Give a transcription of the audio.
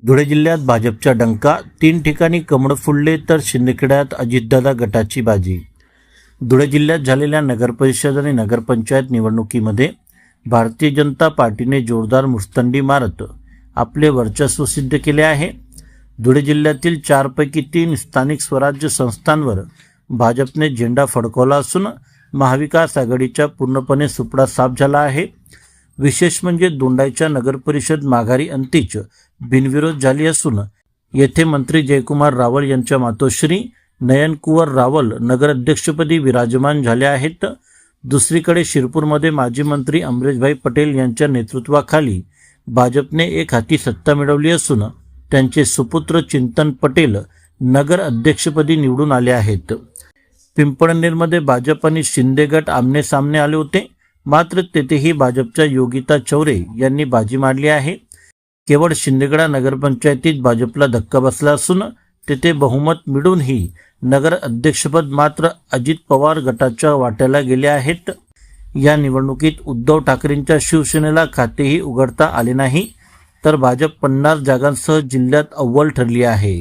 धुळे जिल्ह्यात भाजपचा डंका, 3 ठिकाणी कमळ फुलले तर शिंदखेड्यात अजितदादा गटाची बाजी। धुळे जिल्ह्यात झालेल्या नगरपरिषद आणि नगरपंचायत निवडणुकीमध्ये भारतीय जनता पार्टीने जोरदार मुस्तंडी मारत आपले वर्चस्व सिद्ध केले आहे। धुळे जिल्ह्यातील 4 पैकी 3 स्थानिक स्वराज्य संस्थांवर भाजपने झेंडा फडकवला असून महाविकास आघाडीचा पूर्णपणे सुपडा साफ झाला आहे। विशेष म्हणजे दोंडाईच्या नगरपरिषद माघारी अंतीच बिनविरोध झाली असून येथे मंत्री जयकुमार रावल यांच्या मातोश्री नयन कुंवर रावल नगराध्यक्षपदी विराजमान झाले आहेत। दुसरीकडे शिरपूरमध्ये माजी मंत्री अमरेशभाई पटेल यांच्या नेतृत्वाखाली भाजपने एक हाती सत्ता मिळवली असून त्यांचे सुपुत्र चिंतन पटेल नगर अध्यक्षपदी निवडून आले आहेत। पिंपळनेरमध्ये भाजप आणि शिंदे गट आमने सामने आले होते, मात्र तेथेही भाजपच्या योगिता चौरे यांनी बाजी मारली आहे। केवळ शिंदेगडा नगरपंचायतीत भाजपला धक्का बसला असून तेथे बहुमत मिळूनही नगर अध्यक्षपद मात्र अजित पवार गटाच्या वाट्याला गेले आहेत। या निवडणुकीत उद्धव ठाकरेंच्या शिवसेनेला खातेही उघडता आले नाही, तर भाजप 50 जागांसह जिल्ह्यात अव्वल ठरली आहे।